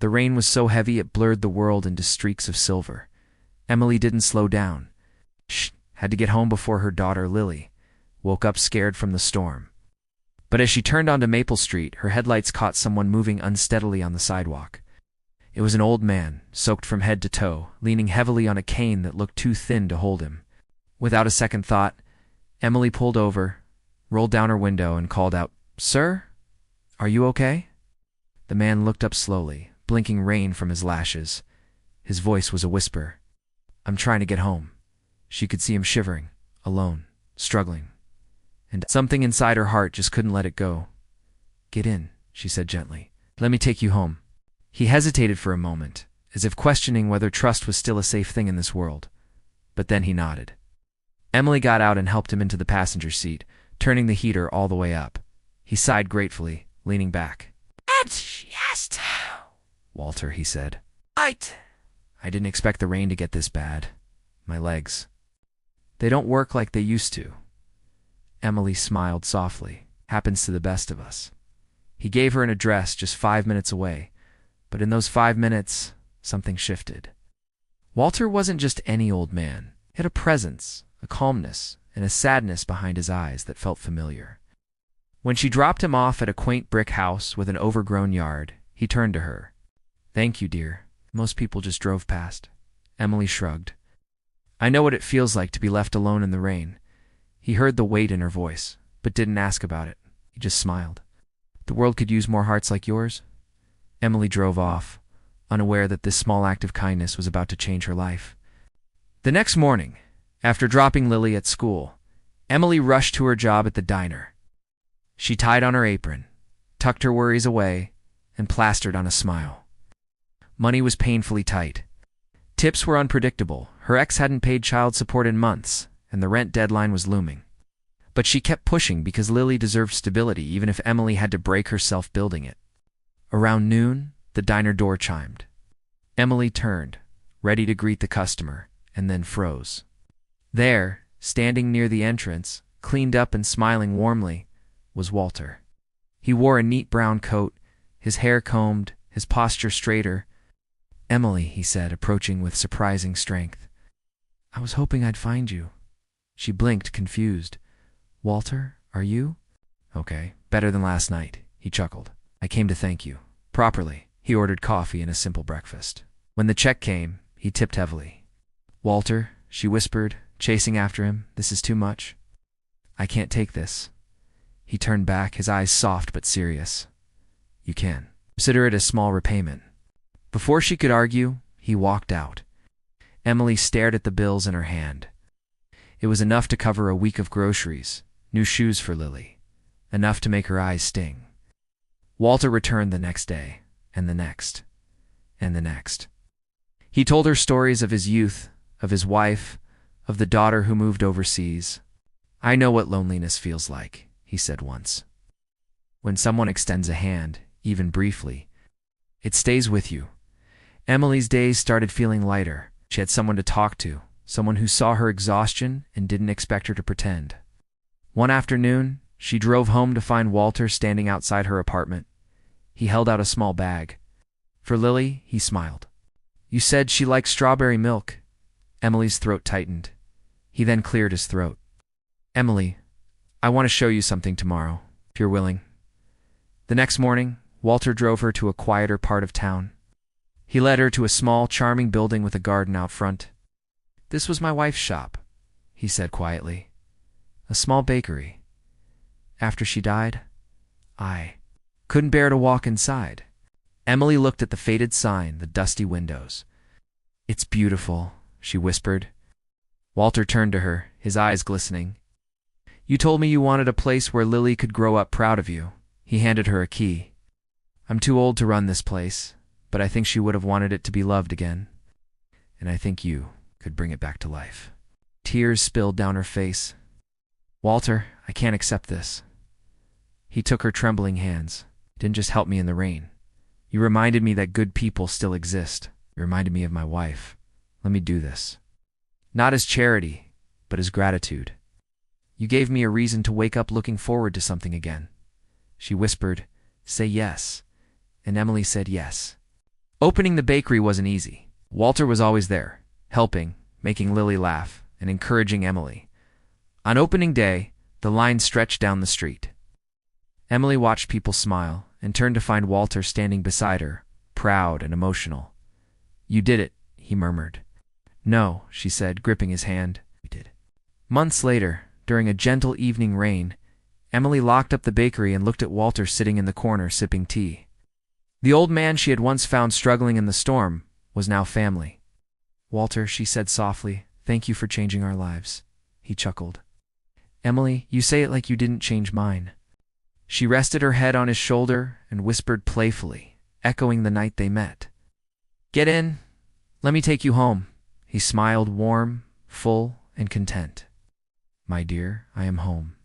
The rain was so heavy it blurred the world into streaks of silver. Emily didn't slow down. Had to get home before her daughter, Lily, woke up scared from the storm. But as she turned onto Maple Street, her headlights caught someone moving unsteadily on the sidewalk. It was an old man, soaked from head to toe, leaning heavily on a cane that looked too thin to hold him. Without a second thought, Emily pulled over, rolled down her window, and called out, "Sir, are you okay?" The man looked up slowly, blinking rain from his lashes. His voice was a whisper. "I'm trying to get home." She could see him shivering, alone, struggling. And something inside her heart just couldn't let it go. "Get in," she said gently. "Let me take you home." He hesitated for a moment, as if questioning whether trust was still a safe thing in this world. But then he nodded. Emily got out and helped him into the passenger seat, turning the heater all the way up. He sighed gratefully, leaning back. "Yes, Walter," he said. I didn't expect the rain to get this bad. My legs. They don't work like they used to." Emily smiled softly. "Happens to the best of us." He gave her an address just 5 minutes away, but in those 5 minutes, something shifted. Walter wasn't just any old man. He had a presence, a calmness, and a sadness behind his eyes that felt familiar. When she dropped him off at a quaint brick house with an overgrown yard, he turned to her. "Thank you, dear. Most people just drove past." Emily shrugged. "I know what it feels like to be left alone in the rain." He heard the weight in her voice, but didn't ask about it. He just smiled. "The world could use more hearts like yours." Emily drove off, unaware that this small act of kindness was about to change her life. The next morning, after dropping Lily at school, Emily rushed to her job at the diner. She tied on her apron, tucked her worries away, and plastered on a smile. Money was painfully tight. Tips were unpredictable. Her ex hadn't paid child support in months, and the rent deadline was looming. But she kept pushing because Lily deserved stability, even if Emily had to break herself building it. Around noon, the diner door chimed. Emily turned, ready to greet the customer, and then froze. There, standing near the entrance, cleaned up and smiling warmly, was Walter. He wore a neat brown coat, his hair combed, his posture straighter. "Emily," he said, approaching with surprising strength. "I was hoping I'd find you." She blinked, confused. "Walter, are you?" "Okay, better than last night," he chuckled. "I came to thank you." Properly, he ordered coffee and a simple breakfast. When the check came, he tipped heavily. "Walter," she whispered, chasing after him, "this is too much. I can't take this." He turned back, his eyes soft but serious. "You can. Consider it a small repayment." Before she could argue, he walked out. Emily stared at the bills in her hand. It was enough to cover a week of groceries, new shoes for Lily, enough to make her eyes sting. Walter returned the next day, and the next, and the next. He told her stories of his youth, of his wife, of the daughter who moved overseas. "I know what loneliness feels like," he said once. "When someone extends a hand, even briefly, it stays with you." Emily's days started feeling lighter. She had someone to talk to, someone who saw her exhaustion and didn't expect her to pretend. One afternoon, she drove home to find Walter standing outside her apartment. He held out a small bag. For Lily, he smiled. "You said she liked strawberry milk." Emily's throat tightened. He then cleared his throat. "Emily, I want to show you something tomorrow, if you're willing." The next morning, Walter drove her to a quieter part of town. He led her to a small, charming building with a garden out front. "This was my wife's shop," he said quietly. "A small bakery. After she died, I couldn't bear to walk inside." Emily looked at the faded sign, the dusty windows. "It's beautiful," she whispered. Walter turned to her, his eyes glistening. "You told me you wanted a place where Lily could grow up proud of you." He handed her a key. "I'm too old to run this place, but I think she would have wanted it to be loved again. And I think you could bring it back to life." Tears spilled down her face. "Walter, I can't accept this." He took her trembling hands. "Didn't just help me in the rain. You reminded me that good people still exist. You reminded me of my wife. Let me do this. Not as charity, but as gratitude. You gave me a reason to wake up looking forward to something again." She whispered, "Say yes." And Emily said yes. Opening the bakery wasn't easy. Walter was always there, helping, making Lily laugh, and encouraging Emily. On opening day, the line stretched down the street. Emily watched people smile and turned to find Walter standing beside her, proud and emotional. "You did it," he murmured. "No," she said, gripping his hand. "We did." Months later, during a gentle evening rain, Emily locked up the bakery and looked at Walter sitting in the corner sipping tea. The old man she had once found struggling in the storm was now family. "Walter," she said softly, "thank you for changing our lives." He chuckled. "Emily, you say it like you didn't change mine." She rested her head on his shoulder and whispered playfully, echoing the night they met. "Get in. Let me take you home." He smiled, warm, full, and content. "My dear, I am home."